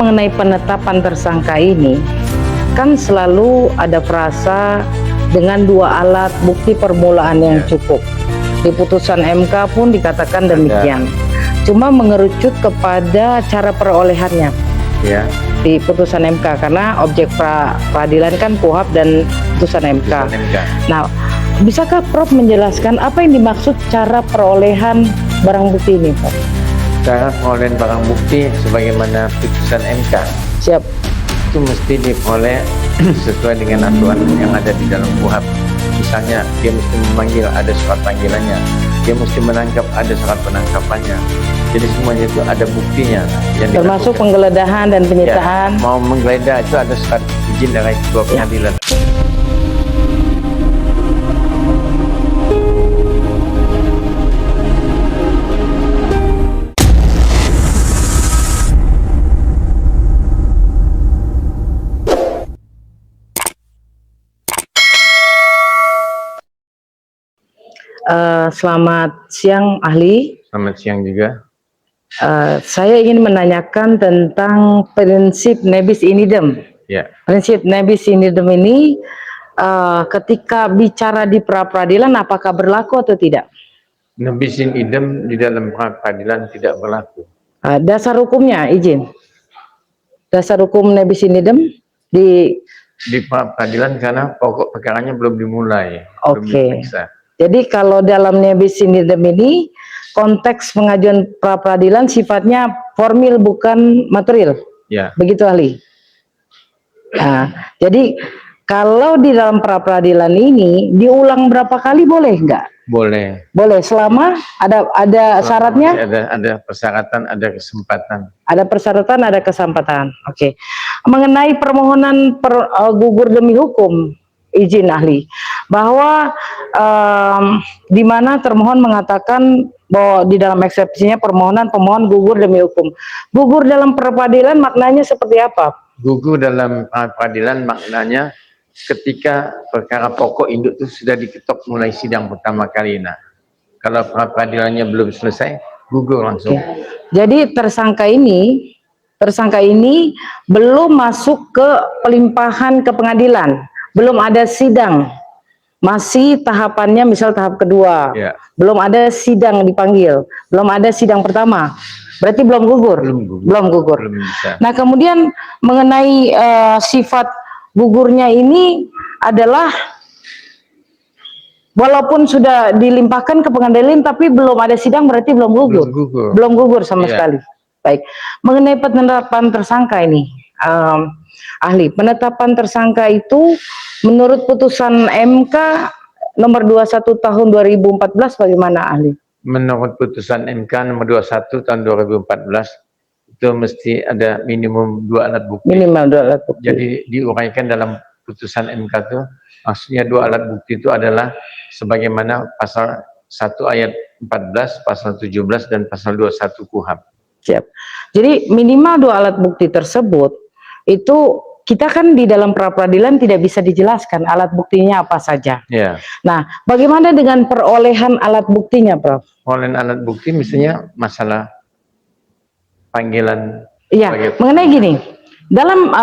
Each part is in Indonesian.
Mengenai penetapan tersangka ini, kan selalu ada frasa dengan dua alat bukti permulaan yang cukup. Di putusan MK pun dikatakan demikian. Cuma mengerucut kepada cara perolehannya di putusan MK, karena objek peradilan kan KUHP dan putusan MK. Nah, bisakah Prof menjelaskan apa yang dimaksud cara perolehan barang bukti ini, Prof? Cara perolehan barang bukti sebagaimana putusan MK. Siap. Itu mesti diperoleh sesuai dengan aturan yang ada di dalam KUHP. Misalnya dia mesti memanggil, ada surat panggilannya. Dia mesti menangkap, ada surat penangkapannya. Jadi semuanya itu ada buktinya. Yang termasuk dilakukan. penggeledahan dan penyitaan. Ya, mau menggeledah itu ada surat izin dari ketua pengadilan. Selamat siang ahli. Selamat siang juga. Saya ingin menanyakan tentang prinsip nebis in idem. Prinsip nebis in idem ini ketika bicara di pra-peradilan apakah berlaku atau tidak? Nebis in idem di dalam pra-peradilan tidak berlaku. Dasar hukumnya izin. Dasar hukum nebis in idem di pra-peradilan karena pokok perkaranya belum dimulai. Oke. Jadi kalau dalam nebis in idem ini konteks pengajuan pra-peradilan sifatnya formil bukan material. Begitu ahli. Nah, jadi kalau di dalam pra-peradilan ini diulang berapa kali boleh enggak? Boleh. Boleh selama ada syaratnya? Ada persyaratan, ada kesempatan. Ada persyaratan, ada kesempatan. Oke. Mengenai permohonan gugur demi hukum, izin ahli, bahwa di mana termohon mengatakan bahwa di dalam eksepsinya permohonan pemohon gugur demi hukum. Gugur dalam pra-peradilan maknanya seperti apa? Gugur dalam pra-peradilan maknanya ketika perkara pokok induk itu sudah diketok mulai sidang pertama kali. Nah, kalau pra-peradilannya belum selesai, gugur langsung. Jadi tersangka ini belum masuk ke pelimpahan ke pengadilan, belum ada sidang, masih tahapannya misal tahap kedua, belum ada sidang dipanggil, belum ada sidang pertama, berarti belum gugur. Belum gugur. Nah, kemudian mengenai sifat gugurnya ini adalah walaupun sudah dilimpahkan ke pengadilan tapi belum ada sidang, berarti belum gugur. Belum gugur sama sekali. Baik. Mengenai penetapan tersangka ini, ahli, penetapan tersangka itu menurut putusan MK nomor 21 tahun 2014 bagaimana ahli? Menurut putusan MK nomor 21 tahun 2014 itu mesti ada minimum 2 alat bukti. Minimal 2 alat bukti. Jadi diuraikan dalam putusan MK itu maksudnya 2 alat bukti itu adalah sebagaimana pasal 1 ayat 14, pasal 17 dan pasal 21 KUHP. Siap. Jadi minimal 2 alat bukti tersebut itu kita kan di dalam pra-peradilan tidak bisa dijelaskan alat buktinya apa saja. Nah, bagaimana dengan perolehan alat buktinya, Prof? Perolehan alat bukti misalnya masalah panggilan. Mengenai gini, dalam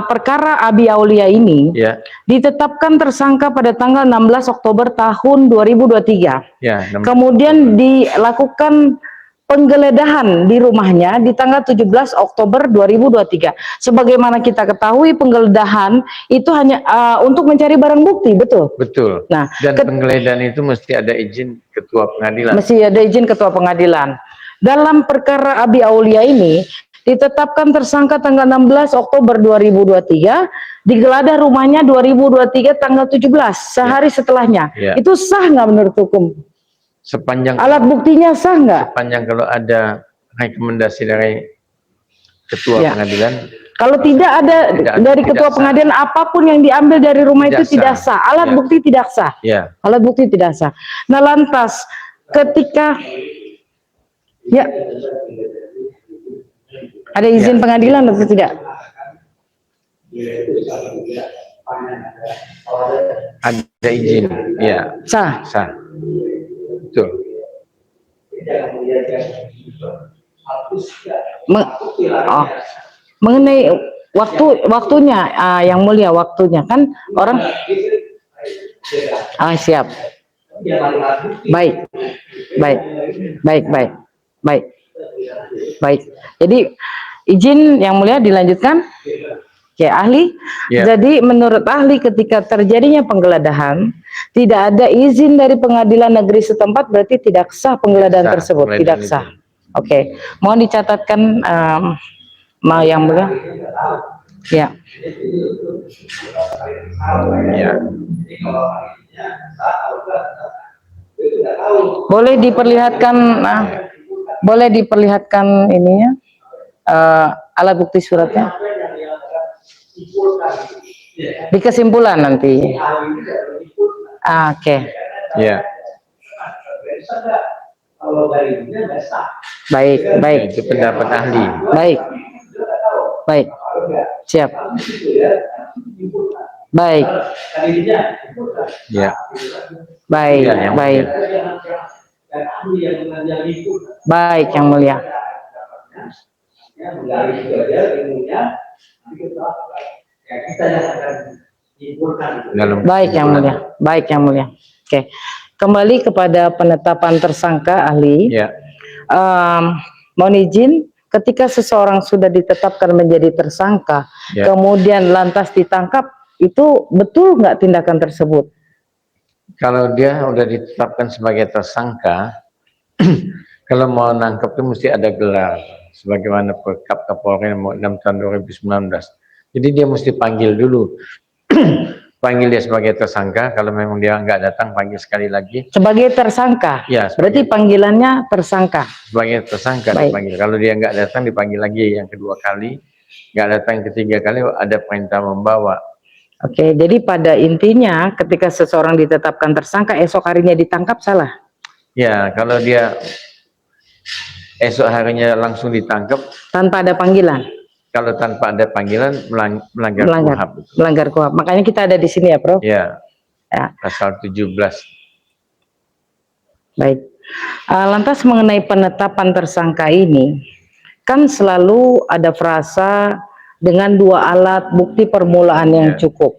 perkara Abi Aulia ini ditetapkan tersangka pada tanggal 16 Oktober tahun 2023. Kemudian dilakukan penggeledahan di rumahnya di tanggal 17 Oktober 2023. Sebagaimana kita ketahui penggeledahan itu hanya untuk mencari barang bukti, betul? Betul. Nah, dan penggeledahan itu mesti ada izin ketua pengadilan. Mesti ada izin ketua pengadilan. Dalam perkara Abi Aulia ini ditetapkan tersangka tanggal 16 Oktober 2023, digeledah rumahnya 2023 tanggal 17, sehari setelahnya. Itu sah nggak menurut hukum? Sepanjang alat buktinya sah nggak? Sepanjang kalau ada rekomendasi dari ketua pengadilan. Kalau tidak ada dari ketua pengadilan, apapun yang diambil dari rumah itu tidak sah. Alat bukti tidak sah. Alat bukti tidak sah. Nah, lantas ketika ada izin pengadilan atau tidak? Ada izin, Sah. Sah. Betul. mengenai waktunya, yang mulia, waktunya kan orang siap. Baik, baik, baik, baik, baik, baik. Jadi izin yang mulia dilanjutkan. Oke, ahli. Ya. Jadi menurut ahli ketika terjadinya penggeledahan tidak ada izin dari pengadilan negeri setempat, berarti tidak sah penggeledahan tersebut, tidak sah. Oke, mohon dicatatkan yang mulia. Ya. Ya. Boleh diperlihatkan ininya, alat bukti suratnya di kesimpulan nanti. Oke. Ya. Baik, baik. Itu pendapat ahli. Baik, baik, siap. Baik. Ya. Baik, Ya, baik. Baik, yang mulia. Baik, yang mulia. Baik, yang mulia. Oke. Kembali kepada penetapan tersangka, ahli. Ya. Mohon izin, ketika seseorang sudah ditetapkan menjadi tersangka, Ya. kemudian lantas ditangkap, itu betul nggak tindakan tersebut? Kalau dia udah ditetapkan sebagai tersangka, kalau mau nangkep itu mesti ada gelar, sebagaimana Perkap Kapolri nomor 6 tahun 2019. Jadi dia mesti panggil dulu, panggil dia sebagai tersangka. Kalau memang dia nggak datang, panggil sekali lagi. Sebagai tersangka? Ya. Berarti panggilannya tersangka? Sebagai tersangka dipanggil. Kalau dia nggak datang, dipanggil lagi yang kedua kali. Nggak datang yang ketiga kali, ada perintah membawa. Oke, jadi pada intinya ketika seseorang ditetapkan tersangka, esok harinya ditangkap, salah? Ya, kalau dia esok harinya langsung ditangkap tanpa ada panggilan. Kalau tanpa ada panggilan melanggar KUHAP. Melanggar KUHAP. Makanya kita ada di sini ya, Prof. Ya. Ya. Pasal 17. Baik. Lantas mengenai penetapan tersangka ini, kan selalu ada frasa dengan dua alat bukti permulaan yang cukup.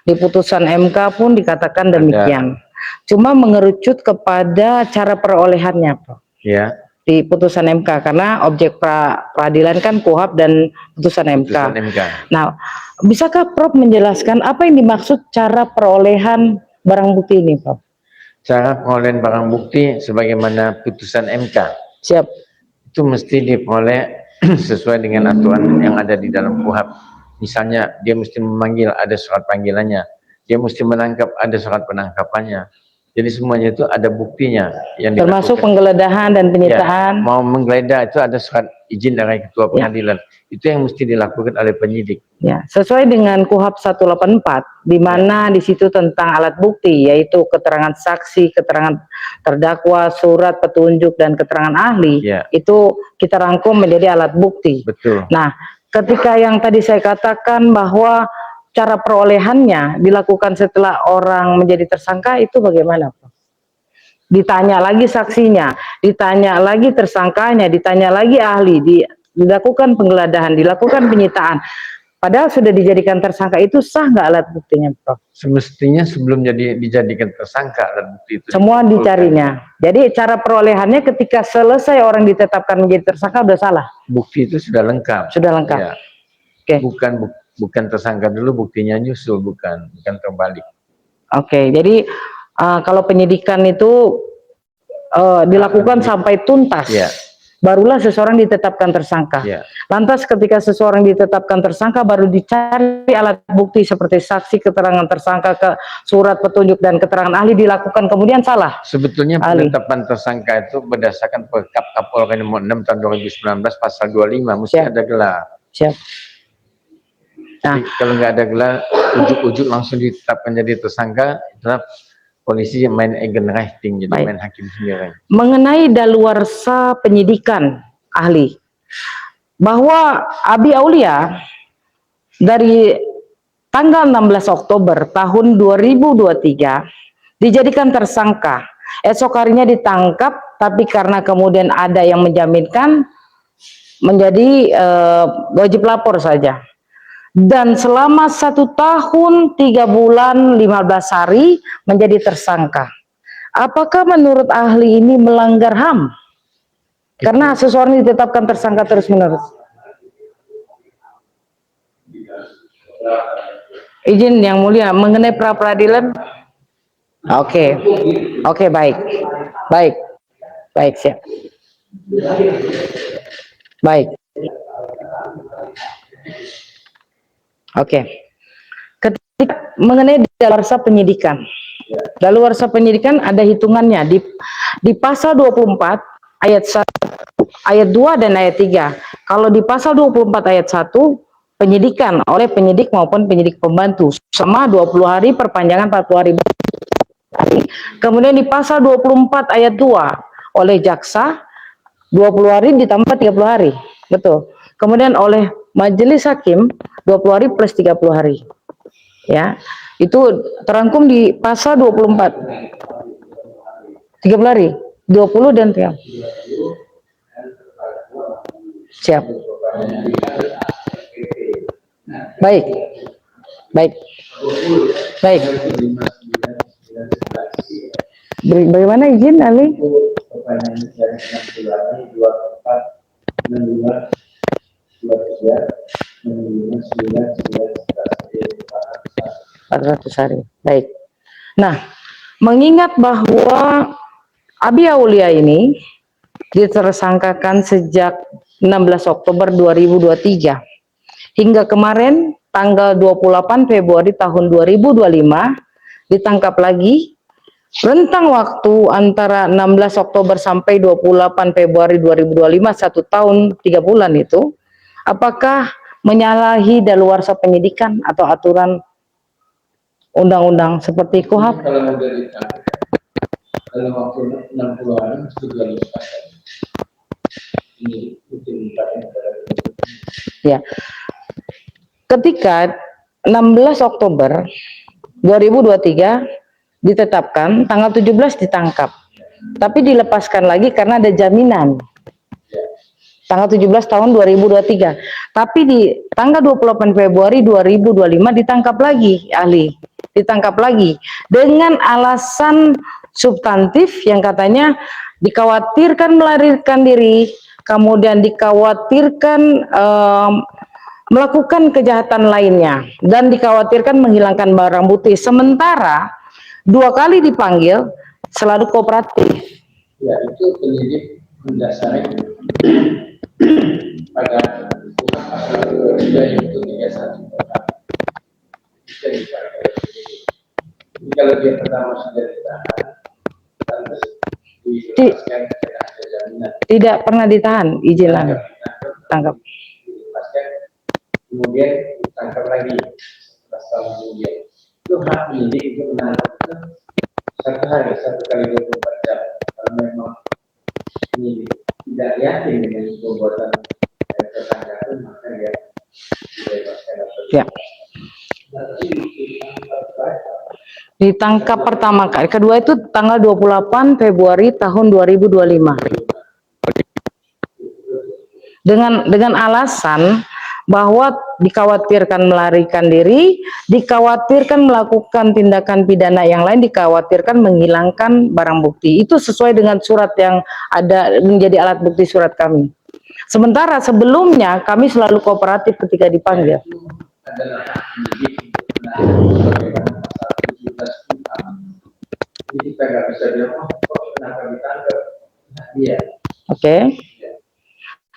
Di putusan MK pun dikatakan demikian. Cuma mengerucut kepada cara perolehannya, Prof. Ya. Di putusan MK, karena objek peradilan kan KUHAP dan putusan MK. Nah, bisakah Prof menjelaskan apa yang dimaksud cara perolehan barang bukti ini, Prof? Cara perolehan barang bukti sebagaimana putusan MK. Siap. Itu mesti diperoleh sesuai dengan aturan yang ada di dalam KUHAP. Misalnya dia mesti memanggil, ada surat panggilannya. Dia mesti menangkap, ada surat penangkapannya. Jadi semuanya itu ada buktinya yang termasuk penggeledahan dan penyitaan. Ya, mau menggeledah itu ada surat izin dari ketua pengadilan. Itu yang mesti dilakukan oleh penyidik. Ya, sesuai dengan KUHAP 184, di mana di situ tentang alat bukti, yaitu keterangan saksi, keterangan terdakwa, surat petunjuk dan keterangan ahli. Itu kita rangkum menjadi alat bukti. Betul. Nah, ketika yang tadi saya katakan bahwa cara perolehannya dilakukan setelah orang menjadi tersangka, itu bagaimana, Pak? Ditanya lagi saksinya, ditanya lagi tersangkanya, ditanya lagi ahli, dilakukan penggeledahan, dilakukan penyitaan. Padahal sudah dijadikan tersangka, itu sah nggak alat buktinya, Prof? Semestinya sebelum dijadikan tersangka alat bukti itu semua dicarinya. Jadi cara perolehannya ketika selesai orang ditetapkan menjadi tersangka udah salah. Bukti itu sudah lengkap. Sudah lengkap. Ya. Oke. Bukan tersangka dulu, buktinya nyusul, bukan terbalik. Oke, jadi kalau penyidikan itu dilakukan sampai tuntas, barulah seseorang ditetapkan tersangka. Lantas ketika seseorang ditetapkan tersangka, baru dicari alat bukti seperti saksi, keterangan tersangka, surat petunjuk dan keterangan ahli dilakukan, kemudian salah. Sebetulnya penetapan tersangka itu berdasarkan Perkap Kapolri nomor 6 tahun 2019 pasal 25, mesti ada gelar. Siap. Nah, kalau nggak ada gelar, ujuk-ujuk langsung ditetapkan jadi tersangka, itulah polisi yang main eigenwriting, jadi main hakim sendiri. Mengenai daluarsa penyidikan, ahli, bahwa Abi Aulia dari tanggal 16 Oktober tahun 2023 dijadikan tersangka, esok harinya ditangkap, tapi karena kemudian ada yang menjaminkan, menjadi wajib lapor saja. Dan selama 1 tahun 3 bulan 15 hari menjadi tersangka. Apakah menurut ahli ini melanggar HAM? Karena seseorang ditetapkan tersangka terus-menerus. Izin Yang Mulia, mengenai pra-peradilan. Oke, baik, siap. Baik. Oke. Ketika mengenai daluarsa penyidikan. Daluarsa penyidikan ada hitungannya di pasal 24 ayat 1, ayat 2 dan ayat 3. Kalau di pasal 24 ayat 1 penyidikan oleh penyidik maupun penyidik pembantu sama 20 hari perpanjangan 40 hari. Kemudian di pasal 24 ayat 2 oleh jaksa 20 hari ditambah 30 hari. Betul. Kemudian oleh majelis hakim 20 hari plus 30 hari. Ya. Itu terangkum di pasal 24. 30 hari. 20 dan 30. Siap. Baik. Bagaimana izin Ali? Hari. Baik. Nah, mengingat bahwa Abi Aulia ini ditersangkakan sejak 16 Oktober 2023 hingga kemarin tanggal 28 Februari tahun 2025 ditangkap lagi. Rentang waktu antara 16 Oktober sampai 28 Februari 2025, 1 tahun 3 bulan itu, apakah menyalahi daluarsa penyidikan atau aturan undang-undang seperti KUHP? Kalau sudah ditangkap, dalam waktu 60 hari mesti dilakukan. Ini ya. Ketika 16 Oktober 2023 ditetapkan, tanggal 17 ditangkap, tapi dilepaskan lagi karena ada jaminan tanggal 17 tahun 2023, tapi di tanggal 28 Februari 2025 ditangkap lagi ahli, ditangkap lagi dengan alasan substantif yang katanya dikhawatirkan melarikan diri, kemudian dikhawatirkan melakukan kejahatan lainnya, dan dikhawatirkan menghilangkan barang bukti. Sementara 2 kali dipanggil selalu kooperatif. Ya, itu penyidik mendasari pada pasal 2 yaitu 31. Jadi kalau dia pertama sudah ditahan, lantas dilepaskan karena ada jaminan. Tidak pernah ditahan, izin tangkap. Dilepaskan, kemudian ditangkap lagi setelah kemudian. Itu hak penyidik itu menangkap 1 hari, 1 kali 24 jam. Kalau memang penyidik tidak yakin dengan perbuatan tersangka itu, maka dia dibebaskan. Ya. Ditangkap pertama kali, kedua itu tanggal 28 Februari tahun 2025. Dengan alasan bahwa dikhawatirkan melarikan diri, dikhawatirkan melakukan tindakan pidana yang lain, dikhawatirkan menghilangkan barang bukti. Itu sesuai dengan surat yang ada menjadi alat bukti surat kami. Sementara sebelumnya kami selalu kooperatif ketika dipanggil. Adalah penyidik bagaimana pasal 17 jadi kita nggak bisa bilang kenapa ditangkap dia. Oke.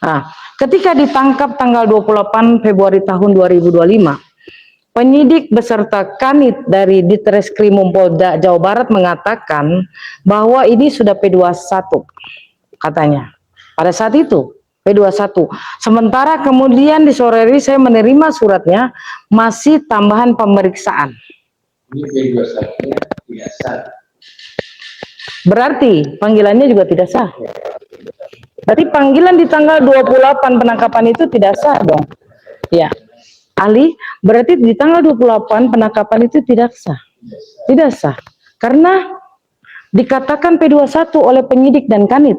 Nah, ketika ditangkap tanggal 28 Februari tahun 2025, penyidik beserta Kanit dari Ditreskrimum Polda Jawa Barat mengatakan bahwa ini sudah P21 katanya. Pada saat itu P21. Sementara kemudian di sore hari saya menerima suratnya masih tambahan pemeriksaan. Ini P21-nya tidak sah. Berarti panggilannya juga tidak sah. Berarti panggilan di tanggal 28 penangkapan itu tidak sah dong. Ya. Ali, berarti di tanggal 28 penangkapan itu tidak sah. Tidak sah. Karena dikatakan P21 oleh penyidik dan Kanit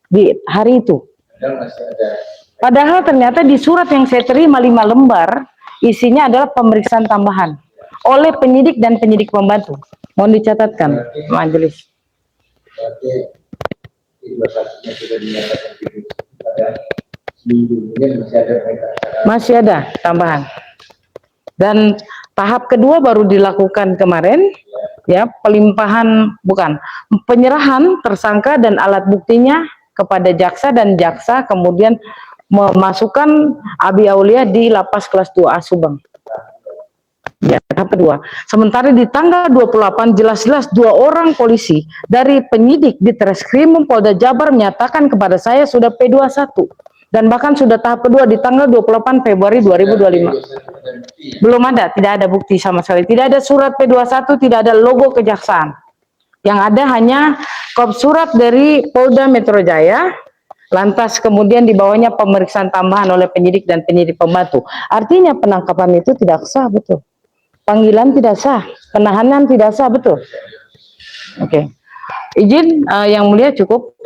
di hari itu. Padahal masih ada Padahal ternyata di surat yang saya terima 5 lembar, isinya adalah pemeriksaan tambahan oleh penyidik dan penyidik pembantu. Mohon dicatatkan, majelis. Berarti di 21-nya sudah dinyatakan tidak pada seminggu, kemudian masih ada mereka. Masih ada tambahan. Dan tahap kedua baru dilakukan kemarin, ya, penyerahan tersangka dan alat buktinya kepada jaksa, dan jaksa kemudian memasukkan Abi Aulia di lapas kelas 2A Subang. Ya, tahap kedua. Sementara di tanggal 28 jelas-jelas 2 orang polisi dari penyidik di Treskrimum Polda Jabar menyatakan kepada saya sudah P21 dan bahkan sudah tahap kedua di tanggal 28 Februari 2025. Belum ada, tidak ada bukti sama sekali. Tidak ada surat P21, tidak ada logo kejaksaan. Yang ada hanya surat dari Polda Metro Jaya, lantas kemudian di bawahnya pemeriksaan tambahan oleh penyidik dan penyidik pembantu. Artinya penangkapan itu tidak sah, betul. Panggilan tidak sah, penahanan tidak sah, betul. Oke. Izin yang mulia cukup.